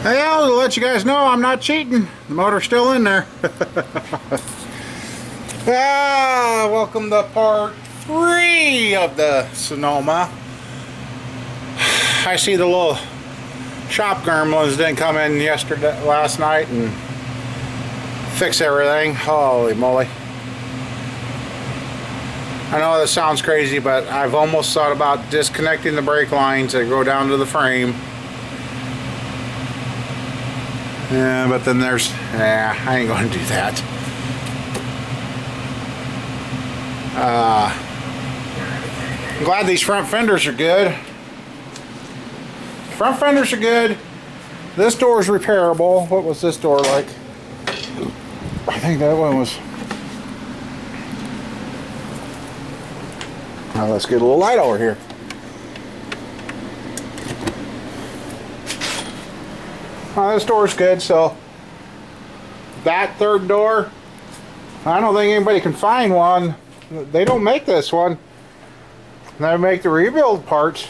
Hey, I'll let you guys know I'm not cheating. The motor's still in there. Welcome to part 3 of the Sonoma. I see the little shop gremlins didn't come in last night and fix everything. Holy moly. I know this sounds crazy, but I've almost thought about disconnecting the brake lines that go down to the frame. Yeah, but then I ain't going to do that. I'm glad these front fenders are good. Front fenders are good. This door is repairable. What was this door like? I think that one was... Now let's get a little light over here. This door's good, so that third door, I don't think anybody can find one. They don't make this one. They make the rebuild parts,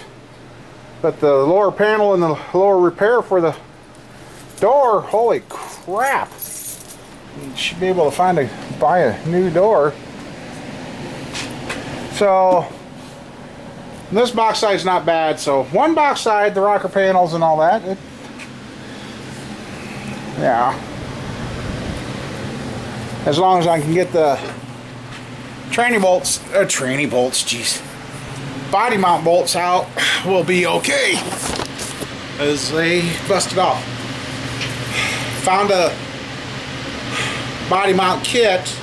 but the lower panel and the lower repair for the door, holy crap. You should be able to buy a new door. So this box side's not bad. So one box side, the rocker panels and all that, yeah. As long as I can get the body mount bolts out, we'll be okay. As they busted off. Found a body mount kit.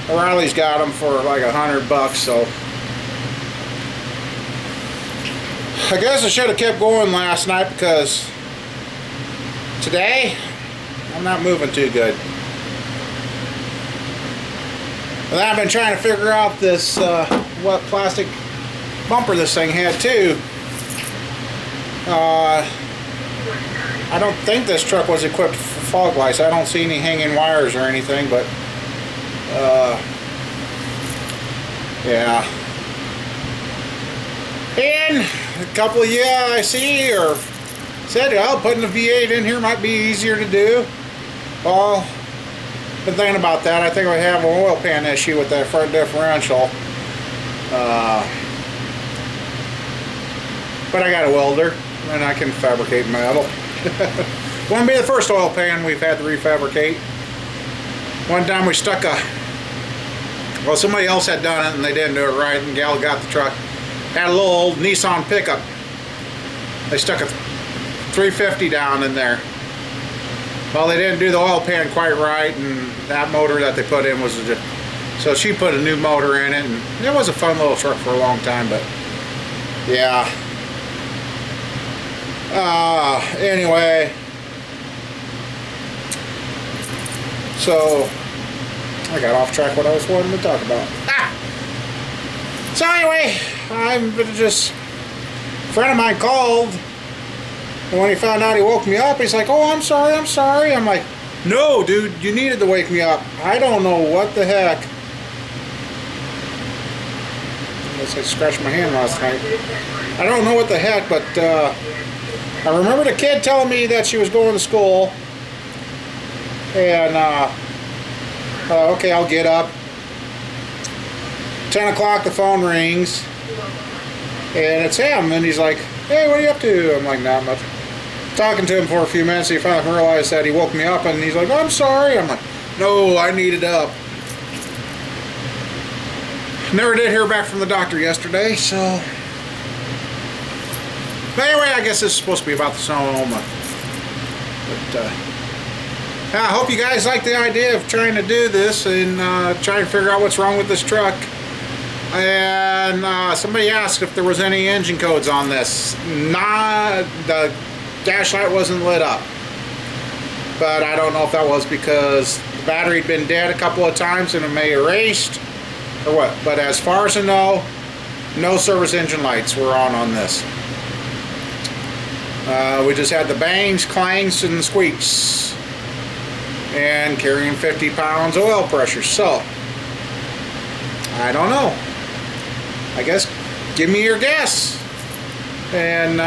O'Reilly's got them for like $100, so I guess I should have kept going last night because today I'm not moving too good. And I've been trying to figure out this what plastic bumper this thing had too. I don't think this truck was equipped for fog lights. I don't see any hanging wires or anything, but yeah. And a couple of you I see or said, well, putting the V8 in here might be easier to do. Well, been thinking about that. I think we have an oil pan issue with that front differential. But I got a welder and I can fabricate metal. Won't be the first oil pan we've had to refabricate. One time we stuck somebody else had done it and they didn't do it right, and gal got the truck. Had a little old Nissan pickup. They stuck a 350 down in there. Well, they didn't do the oil pan quite right, and that motor that they put in was so she put a new motor in it, and it was a fun little truck for a long time, but yeah. Anyway, so I got off track what I was wanting to talk about. So anyway, a friend of mine called, and when he found out he woke me up, he's like, oh, I'm sorry. I'm like, no, dude, you needed to wake me up. I don't know what the heck. Unless I scratched my hand last night. I don't know what the heck, but I remember the kid telling me that she was going to school. And, okay, I'll get up. 10 o'clock, the phone rings. And it's him, and he's like, hey, what are you up to? I'm like, not much. Talking to him for a few minutes, he finally realized that he woke me up, and he's like, oh, I'm sorry. I'm like, no, I needed up. Never did hear back from the doctor yesterday, so. But anyway, I guess this is supposed to be about the Sonoma. But I hope you guys like the idea of trying to do this and trying to figure out what's wrong with this truck. And somebody asked if there was any engine codes on this. The dash light wasn't lit up, but I don't know if that was because the battery had been dead a couple of times and it may have erased or what. But as far as I know, no service engine lights were on this. We just had the bangs, clangs, and squeaks, and carrying 50 pounds of oil pressure. So I don't know. I guess give me your guess and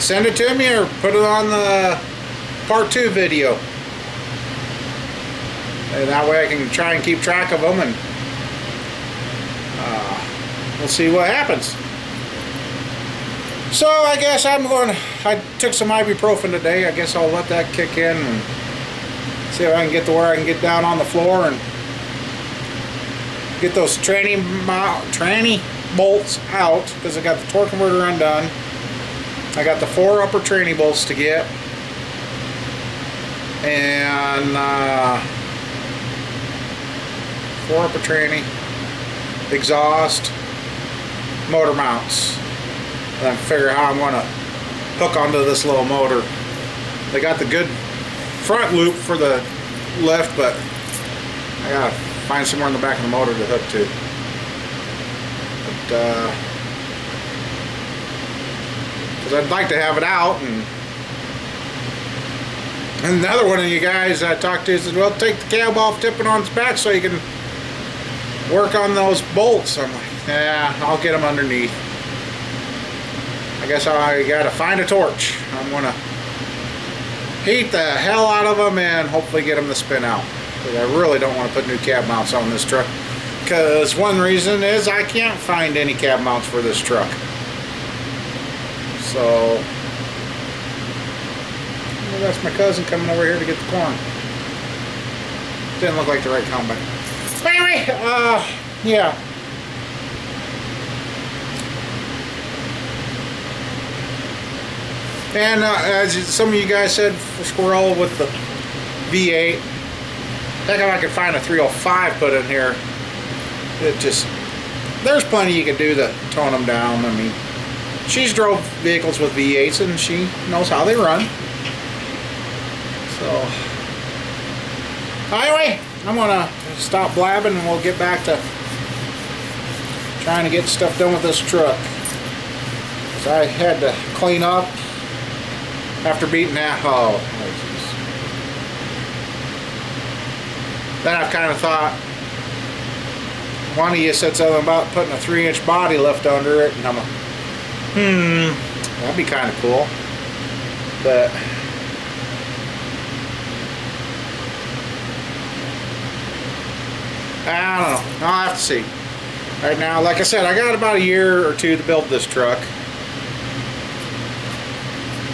send it to me or put it on the part 2 video. And that way I can try and keep track of them, and we'll see what happens. So I guess I took some ibuprofen today. I guess I'll let that kick in and see if I can get to where I can get down on the floor and get those tranny bolts out, because I got the torque converter undone. I got the 4 upper tranny bolts to get, and 4 upper tranny, exhaust, motor mounts, and then figure out how I'm going to hook onto this little motor. They got the good front loop for the lift, but I gotta find somewhere in the back of the motor to hook to. But because I'd like to have it out, and another one of you guys I talked to said, well, take the cab off, tip it on its back so you can work on those bolts. I'm like, yeah, I'll get them underneath. I guess I gotta find a torch. I'm gonna heat the hell out of them and hopefully get them to spin out. Because I really don't want to put new cab mounts on this truck. Because one reason is I can't find any cab mounts for this truck. So, well, that's my cousin coming over here to get the corn. Didn't look like the right combine. But anyway, yeah. And as some of you guys said, for squirrel with the V8, heck, if I could find a 305 put in here, it just, there's plenty you could do to tone them down. I mean, she's drove vehicles with V8s and she knows how they run. So, anyway, I'm gonna stop blabbing and we'll get back to trying to get stuff done with this truck. Because I had to clean up after beating that hoe. Then I've kind of thought, one of you said something about putting a 3-inch body lift under it, and I'm like, that'd be kind of cool. But I don't know. I'll have to see. Right now, like I said, I got about a year or two to build this truck.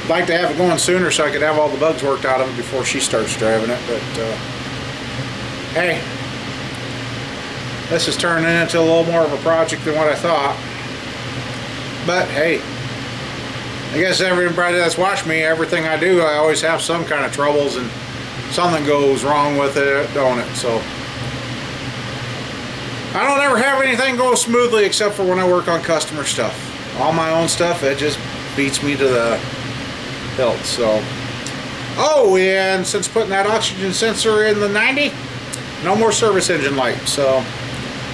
I'd like to have it going sooner so I could have all the bugs worked out of it before she starts driving it, but hey, this is turning into a little more of a project than what I thought. But hey, I guess everybody that's watched me, everything I do, I always have some kind of troubles and something goes wrong with it, don't it? So I don't ever have anything go smoothly except for when I work on customer stuff. All my own stuff, it just beats me to the hilt. So, oh, and since putting that oxygen sensor in the 90, no more service engine light. So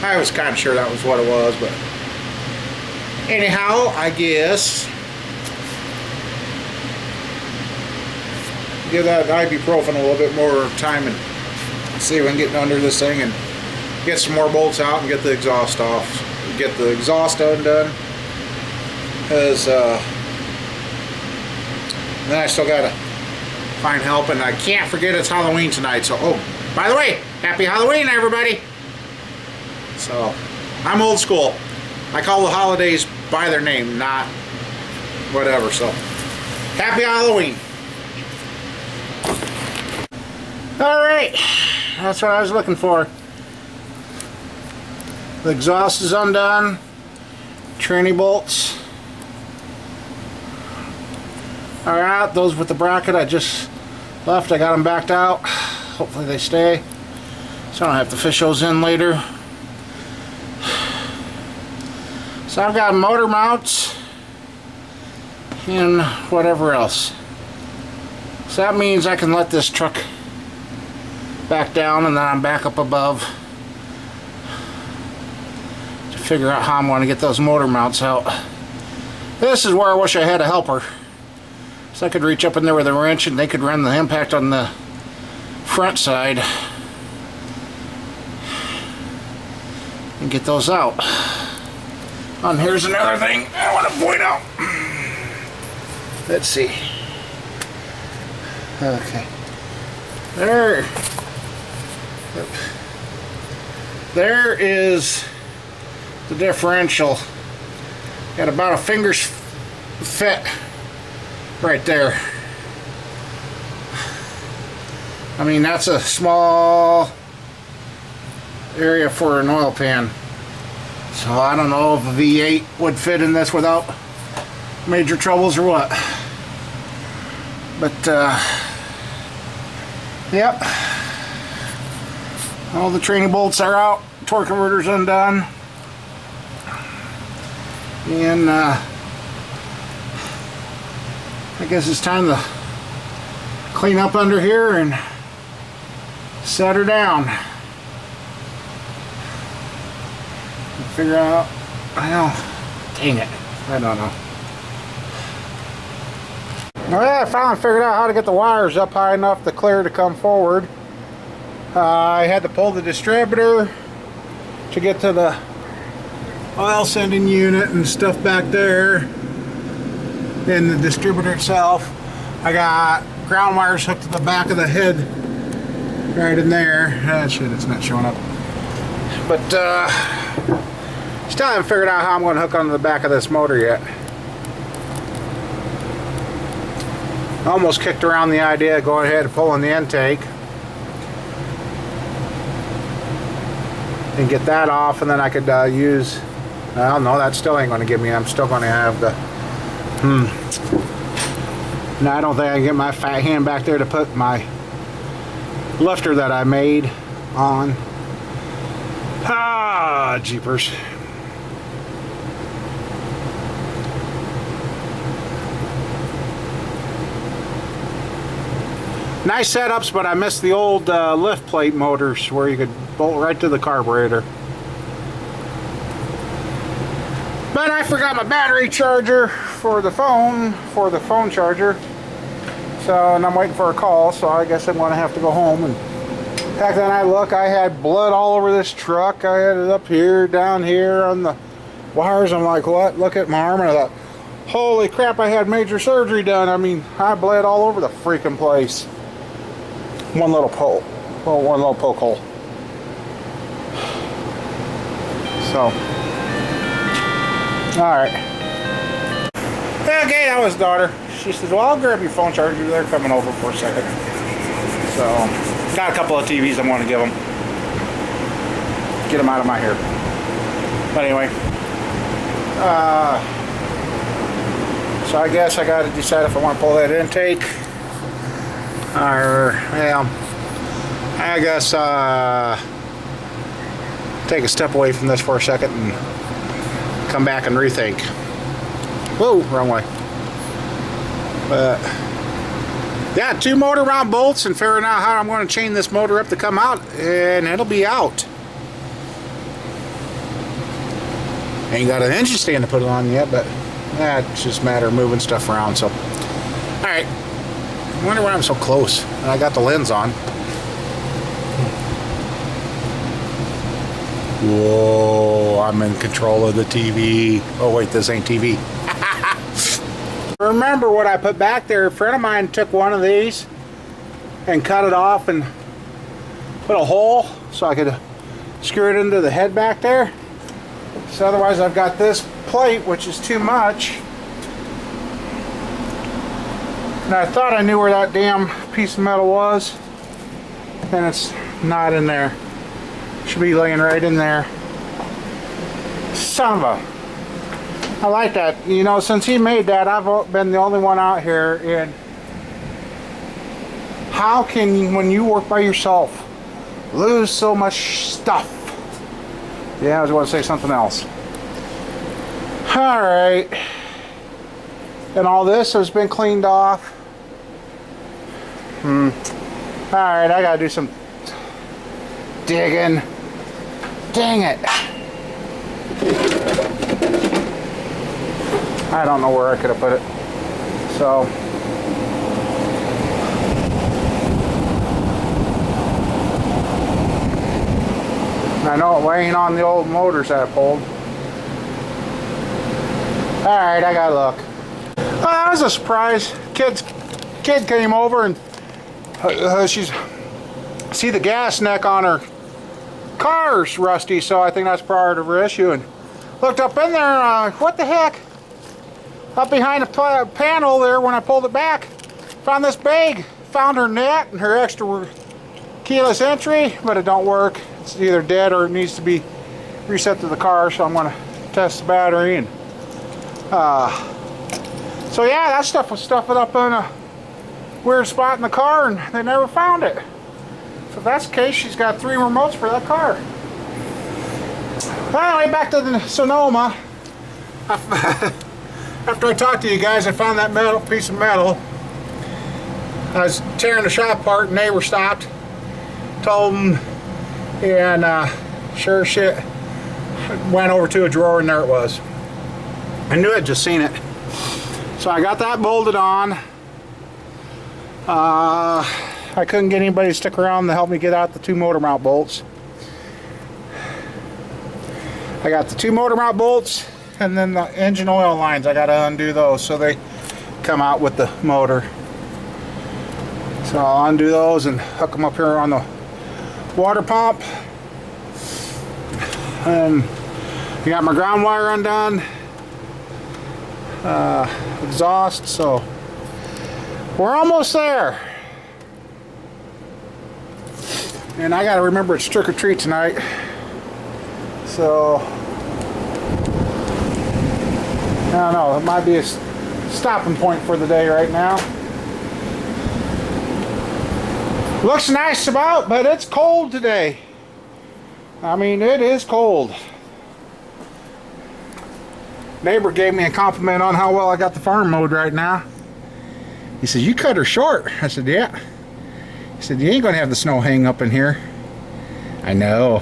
I was kind of sure that was what it was, but anyhow, I guess give that ibuprofen a little bit more time and see if we can get under this thing and get some more bolts out and get the exhaust off. Get the exhaust undone, because then I still gotta find help, and I can't forget it's Halloween tonight. So, oh, by the way, happy Halloween, everybody. So, I'm old school. I call the holidays by their name, not whatever. So, happy Halloween. All right, that's what I was looking for. The exhaust is undone. Tranny bolts. Alright, those with the bracket I just left, I got them backed out. Hopefully they stay, so I don't have to fish those in later. So I've got motor mounts and whatever else. So that means I can let this truck back down and then I'm back up above to figure out how I'm going to get those motor mounts out. This is where I wish I had a helper, so I could reach up in there with a wrench and they could run the impact on the front side and get those out. And here's another thing I want to point out. Let's see. Okay. There is the differential. Got about a finger's fit right there. I mean, that's a small area for an oil pan. So I don't know if a V8 would fit in this without major troubles or what. But yep, all the training bolts are out, torque converter's undone, and I guess it's time to clean up under here and set her down. Figure out, dang it, I don't know. Well, I finally figured out how to get the wires up high enough to clear to come forward. I had to pull the distributor to get to the oil sending unit and stuff back there in the distributor itself. I got ground wires hooked to the back of the head right in there. Ah, shit, it's not showing up. But still haven't figured out how I'm going to hook onto the back of this motor yet. I almost kicked around the idea of going ahead and pulling the intake and get that off, and then I could use, well, no, that still ain't going to give me, I'm still going to have the, no, I don't think I can get my fat hand back there to put my lifter that I made on. Ah, jeepers. Nice setups, but I missed the old lift plate motors where you could bolt right to the carburetor. But I forgot my battery charger for the phone charger. So, and I'm waiting for a call, so I guess I'm going to have to go home. And back then I had blood all over this truck. I had it up here, down here on the wires. I'm like, what? Look at my arm. And I thought, holy crap, I had major surgery done. I mean, I bled all over the freaking place. One little poke hole. So, alright. Okay, that was daughter. She says, well, I'll grab your phone charger. They're coming over for a second. So, got a couple of TVs I want to give them. Get them out of my hair. But anyway. So I guess I got to decide if I want to pull that intake. Or, well, I guess take a step away from this for a second and come back and rethink. Whoa, wrong way. But yeah, 2 motor round bolts and figuring out how I'm going to chain this motor up to come out, and it'll be out. Ain't got an engine stand to put it on yet, but it's just a matter of moving stuff around. So, all right. I wonder why I'm so close. And I got the lens on. Whoa, I'm in control of the TV. Oh wait, this ain't TV. Remember what I put back there? A friend of mine took one of these and cut it off and put a hole so I could screw it into the head back there. So otherwise I've got this plate, which is too much. And I thought I knew where that damn piece of metal was, and it's not in there. Should be laying right in there. Son of a... I like that. You know, since he made that, I've been the only one out here, and how can you, when you work by yourself, lose so much stuff? Yeah, I was going to say something else. Alright. And all this has been cleaned off. Alright, I gotta do some digging. Dang it. I don't know where I could have put it. So. I know it ain't on the old motors that I pulled. Alright, I gotta look. That was a surprise. Kid came over and she's see the gas neck on her car's rusty, so I think that's part of her issue. And looked up in there, what the heck? Up behind the panel there, when I pulled it back, found this bag. Found her net and her extra keyless entry, but it don't work. It's either dead or it needs to be reset to the car, so I'm going to test the battery. And so yeah, that stuff was stuffed up in a weird spot in the car and they never found it. So if that's the case, she's got 3 remotes for that car. Anyway, back to the Sonoma. After I talked to you guys, I found that piece of metal. I was tearing the shop apart and neighbor stopped, told them, and sure as shit, went over to a drawer and there it was. I knew I'd just seen it. So I got that bolted on. I couldn't get anybody to stick around to help me get out the 2 motor mount bolts. I got the 2 motor mount bolts and then the engine oil lines. I got to undo those so they come out with the motor. So I'll undo those and hook them up here on the water pump. And I got my ground wire undone. Exhaust, so we're almost there. And I gotta remember it's trick or treat tonight. So I don't know, it might be a stopping point for the day right now. Looks nice about, but it's cold today. I mean, it is cold. Neighbor gave me a compliment on how well I got the farm mowed right now. He said, "You cut her short." I said, "Yeah." He said, "You ain't gonna have the snow hang up in here." I know.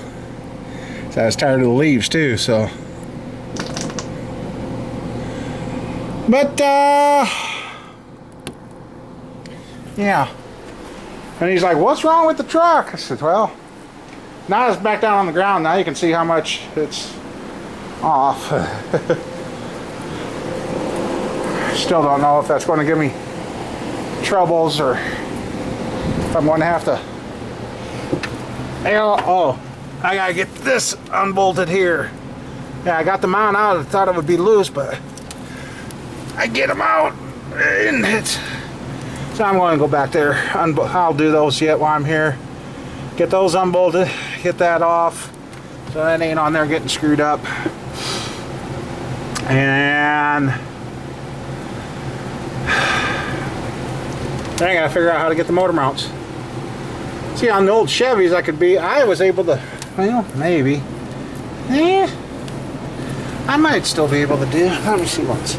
So I was tired of the leaves too, so. But yeah. And he's like, "What's wrong with the truck?" I said, "Well, now it's back down on the ground. Now you can see how much it's off." Still don't know if that's going to give me troubles or if I'm going to have to. Oh, I gotta get this unbolted here. Yeah, I got the mount out. I thought it would be loose, but I get them out and it's. So I'm going to go back there. I'll do those yet while I'm here. Get those unbolted. Get that off. So that ain't on there getting screwed up. And then I gotta figure out how to get the motor mounts. See, on the old Chevys, I was able to, well, maybe. I might still be able to do. Let me see once.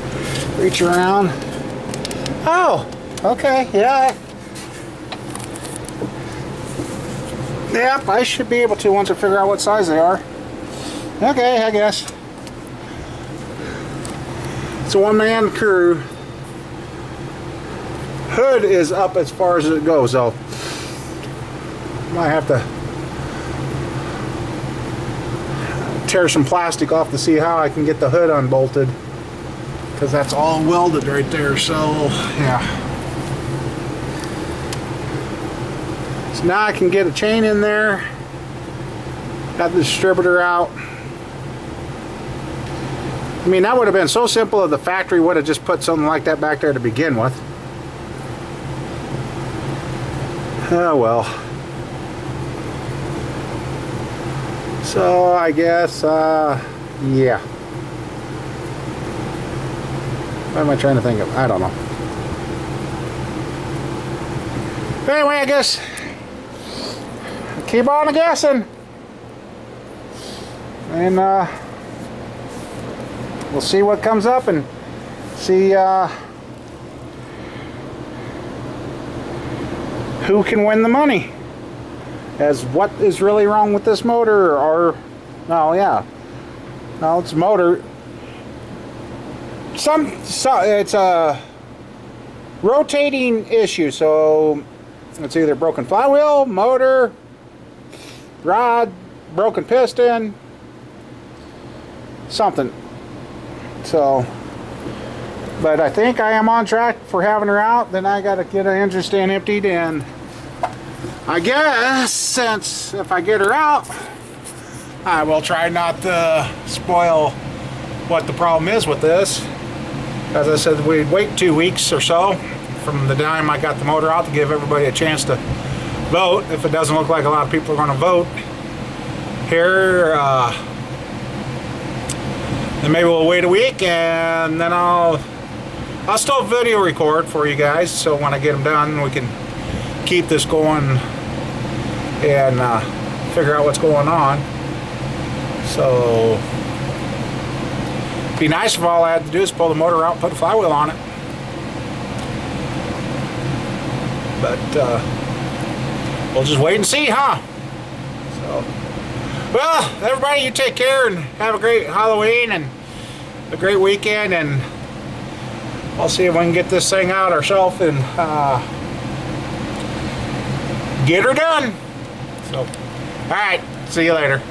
Reach around. Oh, okay, yeah. Yep, I should be able to once I figure out what size they are. Okay, I guess. It's a one-man crew. Hood is up as far as it goes, though. Might have to tear some plastic off to see how I can get the hood unbolted, because that's all welded right there. So yeah. So now I can get a chain in there. Got the distributor out. I mean, that would have been so simple if the factory would have just put something like that back there to begin with. Oh well. So I guess, yeah. What am I trying to think of? I don't know. But anyway, I guess keep on guessing, and we'll see what comes up and see who can win the money. As what is really wrong with this motor, or no, yeah, no, it's a motor. It's a rotating issue, so it's either broken flywheel, motor, rod, broken piston, something. So But I think I am on track for having her out. Then I got to get an engine stand emptied, and I guess since if I get her out, I will try not to spoil what the problem is with this. As I said, we'd wait 2 weeks or so from the time I got the motor out to give everybody a chance to vote. If it doesn't look like a lot of people are going to vote here, then maybe we'll wait a week, and then I'll still video record for you guys, so when I get them done we can keep this going and figure out what's going on. So it'd be nice if all I had to do is pull the motor out and put a flywheel on it. But we'll just wait and see, huh? So, well, everybody, you take care and have a great Halloween and a great weekend, and I'll see if we can get this thing out ourselves and get her done. So, all right, see you later.